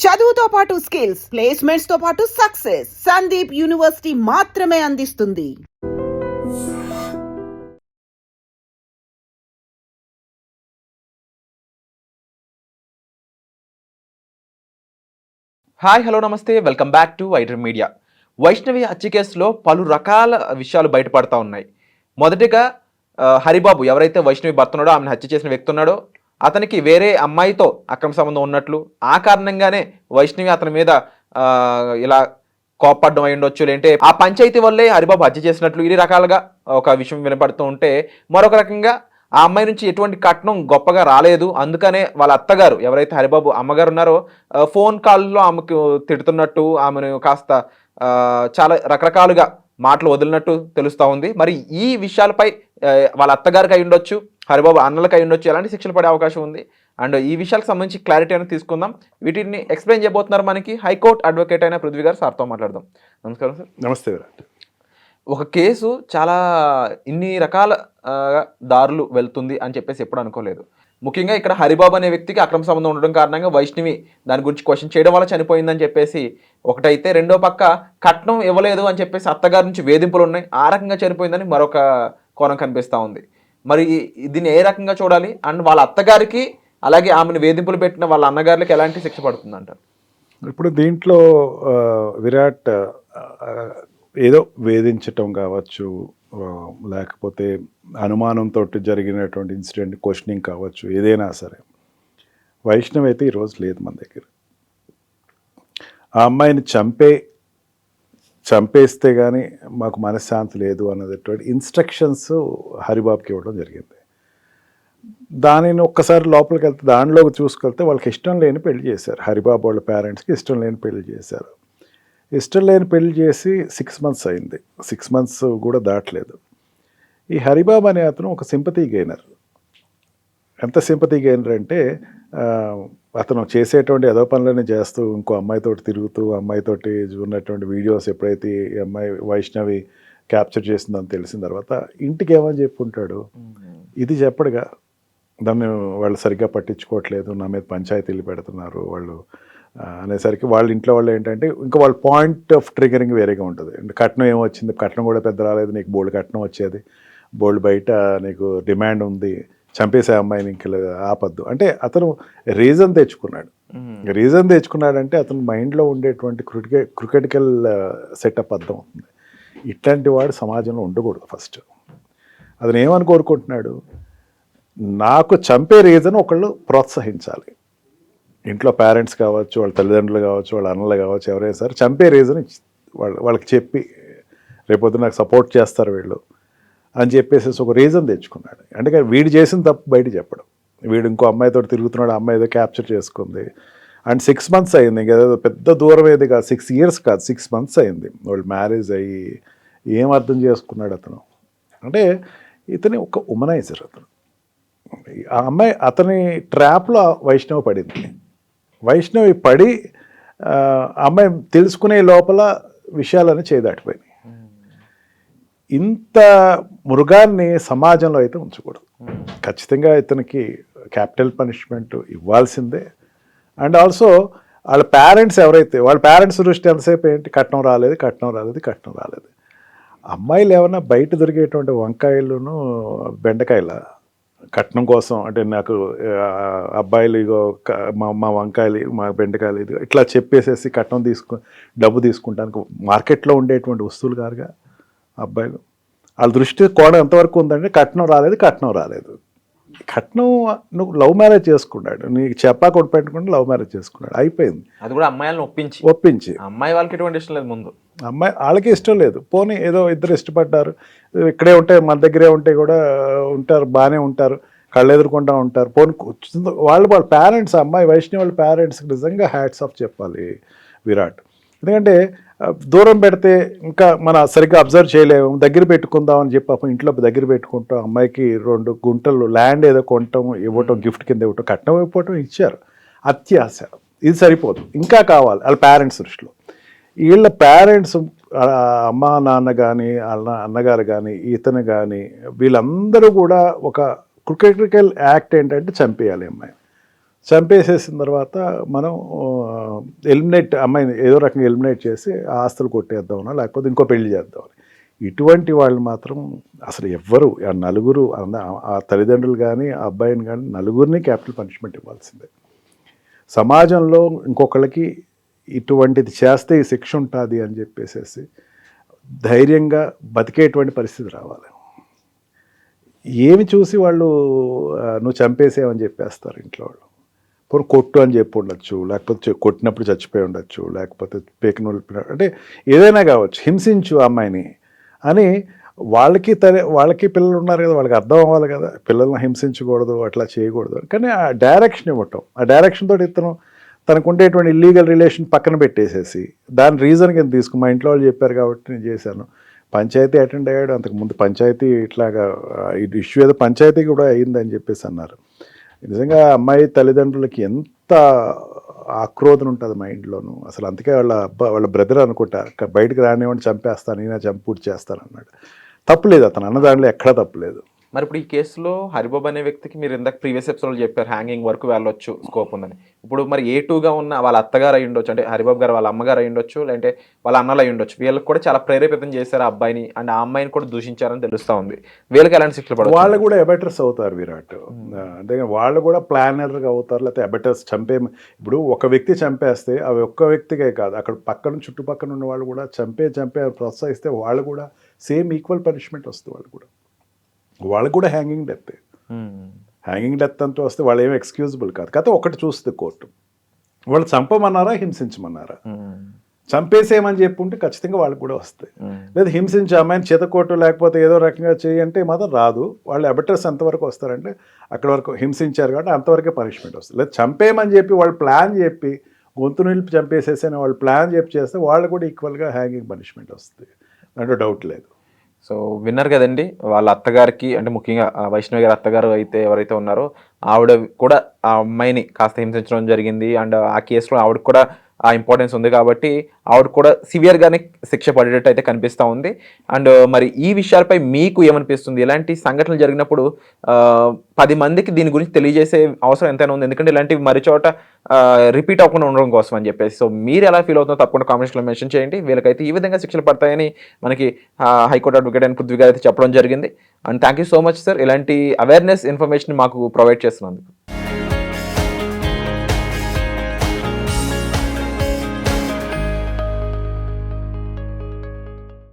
చదువుతో పాటు skills, placements తో పాటు సక్సెస్ సందీప్ యూనివర్సిటీ మాత్రమే అందిస్తుంది. హాయ్ హలో నమస్తే welcome back to wider media. Vaishnavi హత్య కేసులో పలు రకాల విషయాలు బయటపడతా ఉన్నాయి. మొదటిగా హరిబాబు ఎవరైతే వైష్ణవి భర్త ఉన్నాడో, ఆమెను హత్య చేసిన వ్యక్తి ఉన్నాడో, అతనికి వేరే అమ్మాయితో అక్రమ సంబంధం ఉన్నట్లు, ఆ కారణంగానే వైష్ణవి అతని మీద ఇలా కోప్పడ్డం అయి ఉండొచ్చు, లేదంటే ఆ పంచాయతీ వల్లే హరిబాబు హత్య చేసినట్లు, ఇన్ని రకాలుగా ఒక విషయం వినపడుతూ ఉంటే, మరొక రకంగా ఆ అమ్మాయి నుంచి ఎటువంటి కట్నం గొప్పగా రాలేదు, అందుకనే వాళ్ళ అత్తగారు ఎవరైతే హరిబాబు అమ్మగారు ఉన్నారో ఫోన్ కాల్లో ఆమెకు తిడుతున్నట్టు, ఆమెను కాస్త చాలా రకరకాలుగా మాటలు వదిలినట్టు తెలుస్తూ ఉంది. మరి ఈ విషయాలపై వాళ్ళ అత్తగారికి అయి ఉండొచ్చు, హరిబాబు అన్నలకు అయి ఉండొచ్చు, ఎలాంటి శిక్షలు పడే అవకాశం ఉంది. అండ్ ఈ విషయాలకు సంబంధించి క్లారిటీ అనేది తీసుకుందాం. వీటిని ఎక్స్ప్లెయిన్ చేయబోతున్నారు మనకి హైకోర్టు అడ్వకేట్ అయిన పృథ్వీ గారు. సార్తో మాట్లాడదాం. నమస్కారం సార్. నమస్తే. ఒక కేసు చాలా ఇన్ని రకాల దారులు వెళ్తుంది అని చెప్పేసి ఎప్పుడు అనుకోలేదు. ముఖ్యంగా ఇక్కడ హరిబాబు అనే వ్యక్తికి అక్రమ సంబంధం ఉండడం కారణంగా వైష్ణవి దాని గురించి క్వశ్చన్ చేయడం వల్ల చనిపోయిందని చెప్పేసి ఒకటైతే, రెండో పక్క కట్నం ఇవ్వలేదు అని చెప్పేసి అత్తగారి నుంచి వేధింపులు ఉన్నాయి, ఆ రకంగా చనిపోయిందని మరొక కోణం కనిపిస్తూ ఉంది. మరి దీన్ని ఏ రకంగా చూడాలి? అండ్ వాళ్ళ అత్తగారికి అలాగే ఆమెను వేధింపులు పెట్టిన వాళ్ళ అన్నగారికి ఎలాంటి శిక్ష పడుతుంది అంటారు? ఇప్పుడు దీంట్లో విరాట్ ఏదో వేధించటం కావచ్చు, లేకపోతే అనుమానంతో జరిగినటువంటి ఇన్సిడెంట్ క్వశ్చనింగ్ కావచ్చు, ఏదైనా సరే వైష్ణవ్ అయితే ఈరోజు లేదు మన దగ్గర. ఆ అమ్మాయిని చంపేస్తే కానీ మాకు మనశ్శాంతి లేదు అన్నటువంటి ఇన్స్ట్రక్షన్స్ హరిబాబుకి ఇవ్వడం జరిగింది. దానిని ఒక్కసారి లోపలికి వెళ్తే, దానిలోకి చూసుకెళ్తే వాళ్ళకి ఇష్టం లేని పెళ్లి చేశారు. హరిబాబు వాళ్ళ పేరెంట్స్కి ఇష్టం లేని పెళ్లి చేశారు. ఇష్టం లేని పెళ్లి చేసి 6 months అయింది. 6 months కూడా దాటలేదు. ఈ హరిబాబు అనే అతను ఒక సింపతి గెయినర్. ఎంత సింపతి గెయినర్ అంటే, అతను చేసేటువంటి ఏదో పనులన్నీ చేస్తూ ఇంకో అమ్మాయితోటి తిరుగుతూ, అమ్మాయితోటి ఉన్నటువంటి వీడియోస్ ఎప్పుడైతే ఈ అమ్మాయి వైష్ణవి క్యాప్చర్ చేసిందని తెలిసిన తర్వాత ఇంటికి ఏమని చెప్పుకుంటాడు, ఇది చెప్పడుగా, దాన్ని వాళ్ళు సరిగ్గా పట్టించుకోవట్లేదు, నా మీద పంచాయతీలు పెడుతున్నారు వాళ్ళు అనేసరికి వాళ్ళ ఇంట్లో వాళ్ళు ఏంటంటే, ఇంకా వాళ్ళ పాయింట్ ఆఫ్ ట్రిగరింగ్ వేరేగా ఉంటుంది. కట్నం ఏమొచ్చింది, కట్నం కూడా పెద్ద రాలేదు, నీకు బోల్డ్ కట్నం వచ్చేది, బోల్డ్ బయట నీకు డిమాండ్ ఉంది, చంపేసే అమ్మాయిని ఇంక ఆపద్దు అంటే అతను రీజన్ తెచ్చుకున్నాడంటే అతను మైండ్లో ఉండేటువంటి క్రిటికల్ సెటప్ అర్థం అవుతుంది. ఇట్లాంటి వాడు సమాజంలో ఉండకూడదు. ఫస్ట్ అతను ఏమని కోరుకుంటున్నాడు, నాకు చంపే రీజన్ ఒకళ్ళు ప్రోత్సహించాలి. ఇంట్లో పేరెంట్స్ కావచ్చు, వాళ్ళ తల్లిదండ్రులు కావచ్చు, వాళ్ళ అన్నలు కావచ్చు, ఎవరైనా సరే చంపే రీజన్ వాళ్ళకి చెప్పి రేపొద్దు నాకు సపోర్ట్ చేస్తారు వీళ్ళు అని చెప్పేసి ఒక రీజన్ తెచ్చుకున్నాడు. అంటే వీడు చేసిన తప్పు బయట చెప్పడం. వీడు ఇంకో అమ్మాయితో తిరుగుతున్నాడు, అమ్మాయి ఏదో క్యాప్చర్ చేసుకుంది. అండ్ 6 months అయింది, ఇంకా పెద్ద దూరం ఏది కాదు, 6 years కాదు, 6 months అయింది వాళ్ళు మ్యారేజ్ అయ్యి. ఏం అర్థం చేసుకున్నాడు అతను అంటే, ఇతని ఒక ఉమనైజర్ అతను. ఆ అమ్మాయి అతని ట్రాప్లో వైష్ణవి పడింది. వైష్ణవి పడి అమ్మాయి తెలుసుకునే లోపల విషయాలని చేదాటిపోయినాయి. ఇంత మృగాన్ని సమాజంలో అయితే ఉంచకూడదు. ఖచ్చితంగా ఇతనికి క్యాపిటల్ పనిష్మెంట్ ఇవ్వాల్సిందే. అండ్ ఆల్సో వాళ్ళ పేరెంట్స్ ఎవరైతే, వాళ్ళ పేరెంట్స్ దృష్టి ఎంతసేపు ఏంటి, కట్నం రాలేదు. అమ్మాయిలు ఏమన్నా బయట దొరికేటువంటి వంకాయలను బెండకాయల కట్నం కోసం, అంటే నాకు అబ్బాయిలు ఇగో మా వంకాయలు, మా బెండకాయలు, ఇది ఇట్లా చెప్పేసేసి కట్నం డబ్బు తీసుకుంటానికి మార్కెట్లో ఉండేటువంటి వస్తువులు కాదుగా అబ్బాయిలు. వాళ్ళ దృష్టి కోణం ఎంతవరకు ఉందంటే, కట్నం రాలేదు. కట్నం నువ్వు లవ్ మ్యారేజ్ చేసుకున్నాడు, నీకు చెప్పకుండా పెట్టుకుంటే లవ్ మ్యారేజ్ చేసుకున్నాడు, అయిపోయింది. అది కూడా అమ్మాయిలను ఒప్పించి అమ్మాయి వాళ్ళకి ఎటువంటి ఇష్టం లేదు, ముందు అమ్మాయి వాళ్ళకి ఇష్టం లేదు, పోనీ ఏదో ఇద్దరు ఇష్టపడ్డారు, ఇక్కడే ఉంటే మన దగ్గరే ఉంటే కూడా ఉంటారు, బాగానే ఉంటారు, కళ్ళు ఎదుర్కొంటూ ఉంటారు, పోనీ వాళ్ళ పేరెంట్స్, అమ్మాయి వైష్ణవి వాళ్ళ పేరెంట్స్కి నిజంగా హ్యాట్స్ ఆఫ్ చెప్పాలి విరాట్. ఎందుకంటే దూరం పెడితే ఇంకా మన సరిగ్గా అబ్జర్వ్ చేయలేము, దగ్గర పెట్టుకుందాం అని చెప్పి అప్పుడు ఇంట్లో దగ్గర పెట్టుకుంటాం, అమ్మాయికి 2 గుంటలు ల్యాండ్ ఏదో కొనటం, ఇవ్వటం, గిఫ్ట్ కింద ఇవ్వటం, కట్నం ఇవ్వటం ఇచ్చారు. అత్యాశ, ఇది సరిపోదు, ఇంకా కావాలి వాళ్ళ పేరెంట్స్ దృష్టిలో. వీళ్ళ పేరెంట్స్, అమ్మ నాన్న కానీ, అన్నగారు కానీ, ఇతను కానీ, వీళ్ళందరూ కూడా ఒక క్రిటికల్ యాక్ట్ ఏంటంటే చంపేయాలి అమ్మాయి. చంపేసేసిన తర్వాత మనం ఎలిమినేట్ అమ్మాయిని ఏదో రకంగా ఎలిమినేట్ చేసి ఆ ఆస్తులు కొట్టేద్దామనో లేకపోతే ఇంకో పెళ్లి చేద్దామని. ఇటువంటి వాళ్ళు మాత్రం అసలు ఎవ్వరు ఆ నలుగురు ఆ తల్లిదండ్రులు కానీ ఆ అబ్బాయిని కానీ నలుగురిని క్యాపిటల్ పనిష్మెంట్ ఇవ్వాల్సిందే. సమాజంలో ఇంకొకళ్ళకి ఇటువంటిది చేస్తే ఈ శిక్ష ఉంటుంది అని చెప్పేసి ధైర్యంగా బతికేటువంటి పరిస్థితి రావాలి. ఏమి చూసి వాళ్ళు నువ్వు చంపేసేవని చెప్పేస్తారు ఇంట్లో వాళ్ళు. పోనీ కొట్టు అని చెప్పి ఉండొచ్చు, లేకపోతే కొట్టినప్పుడు చచ్చిపోయి ఉండొచ్చు, లేకపోతే పేక నొలిపిన అంటే ఏదైనా కావచ్చు, హింసించు ఆ అమ్మాయిని అని వాళ్ళకి పిల్లలు ఉన్నారు కదా, వాళ్ళకి అర్థం అవ్వాలి కదా, పిల్లల్ని హింసించకూడదు, అట్లా చేయకూడదు. కానీ ఆ డైరెక్షన్ ఇవ్వటం, ఆ డైరెక్షన్ తోటి ఇతను తనకు ఉండేటువంటి ఇల్లీగల్ రిలేషన్ పక్కన పెట్టేసేసి దాని రీజన్ కింద తీసుకుని మా ఇంట్లో వాళ్ళు చెప్పారు కాబట్టి నేను చేశాను. పంచాయతీ అటెండ్ అయ్యాడు, అంతకుముందు పంచాయతీ ఇట్లాగా ఇష్యూ ఏదో పంచాయతీ కూడా అయ్యిందని చెప్పేసి అన్నారు. నిజంగా అమ్మాయి తల్లిదండ్రులకి ఎంత ఆక్రోధన ఉంటుంది మైండ్లోను అసలు. అందుకే వాళ్ళ బ్రదర్ అనుకుంటా బయటకు రానివ్వండి చంపేస్తాను, నేనే చంపి పూర్తి చేస్తాను అన్నాడు. తప్పులేదు, అతను అన్న దాంట్లో ఎక్కడా తప్పులేదు. మరి ఇప్పుడు ఈ కేసులో హరిబాబు అనే వ్యక్తికి మీరు ఇందాక ప్రీవియస్ ఎపిసోడ్లో చెప్పారు హ్యాంగింగ్ వరకు వెళ్ళొచ్చు స్కోప్ ఉందని. ఇప్పుడు మరి A2గా ఉన్న వాళ్ళ అత్తగారు అయి ఉండొచ్చు, అంటే హరిబాబు గారు వాళ్ళ అమ్మగారు అయి ఉండొచ్చు, లేదంటే వాళ్ళ అన్నలు అయి ఉండొచ్చు. వీళ్ళకి కూడా చాలా ప్రేరేపితం చేశారు ఆ అబ్బాయిని అండ్ ఆ అమ్మాయిని కూడా దూషించారని తెలుస్తూ ఉంది. వీళ్ళకి ఎలాంటి శిక్షలు పడవచ్చు? వాళ్ళు కూడా ఎబెటర్స్ అవుతారు విరాట్. అంతేగాని వాళ్ళు కూడా ప్లానర్గా అవుతారు, లేకపోతే ఎబెటర్స్ ఇప్పుడు ఒక వ్యక్తి చంపేస్తే అవి ఒక్క వ్యక్తికే కాదు, అక్కడ పక్కన చుట్టుపక్కల ఉన్న వాళ్ళు కూడా చంపే ప్రోత్సహిస్తే వాళ్ళు కూడా సేమ్ ఈక్వల్ పనిష్మెంట్ వస్తుంది. వాళ్ళకు కూడా హ్యాంగింగ్ డెత్ అంటూ వస్తే వాళ్ళు ఏమి ఎక్స్క్యూజబుల్ కాదు. కాకపోతే ఒకటి చూస్తుంది కోర్టు, వాళ్ళు చంపమన్నారా హింసించమన్నారా. చంపేసేయమని చెప్పుంటే ఖచ్చితంగా వాళ్ళకి కూడా వస్తాయి. లేదా హింసించి అమ్మాయిని చేతకోటు లేకపోతే ఏదో రకంగా చేయంటే మాత్రం రాదు. వాళ్ళు అబెటర్స్ ఎంతవరకు వస్తారంటే అక్కడ వరకు హింసించారు కాబట్టి అంతవరకే పనిష్మెంట్ వస్తుంది. లేదా చంపేయమని చెప్పి వాళ్ళు ప్లాన్ చెప్పి గొంతు నిలిపి చంపేసేసి వాళ్ళు ప్లాన్ చెప్పి చేస్తే వాళ్ళు కూడా ఈక్వల్గా హ్యాంగింగ్ పనిష్మెంట్ వస్తుంది, దాంట్లో డౌట్ లేదు. సో విన్నారు కదండి, వాళ్ళ అత్తగారికి అంటే ముఖ్యంగా వైష్ణవి గారి అత్తగారు అయితే ఎవరైతే ఉన్నారో ఆవిడ కూడా ఆ అమ్మాయిని కాస్త హింసించడం జరిగింది. అండ్ ఆ కేసులో ఆవిడకి కూడా ఆ ఇంపార్టెన్స్ ఉంది కాబట్టి ఆవిడ కూడా సివియర్గానే శిక్ష పడేటట్టు అయితే కనిపిస్తూ ఉంది. అండ్ మరి ఈ విషయాలపై మీకు ఏమనిపిస్తుంది? ఇలాంటి సంఘటనలు జరిగినప్పుడు 10 మందికి దీని గురించి తెలియజేసే అవసరం ఎంతైనా ఉంది, ఎందుకంటే ఇలాంటివి మరి చోట రిపీట్ అవ్వకుండా ఉండడం కోసం అని చెప్పేసి. సో మీరు ఎలా ఫీల్ అవుతుందో తప్పకుండా కామెంట్స్లో మెన్షన్ చేయండి. వీళ్ళకైతే ఈ విధంగా శిక్షలు పడతాయని మనకి హైకోర్టు అడ్వకేట్ అని పృథ్వీ గారు అయితే చెప్పడం జరిగింది. And thank you so much sir, ఇలాంటి అవేర్నెస్ ఇన్ఫర్మేషన్ మాకు ప్రొవైడ్ చేస్తున్నందుకు.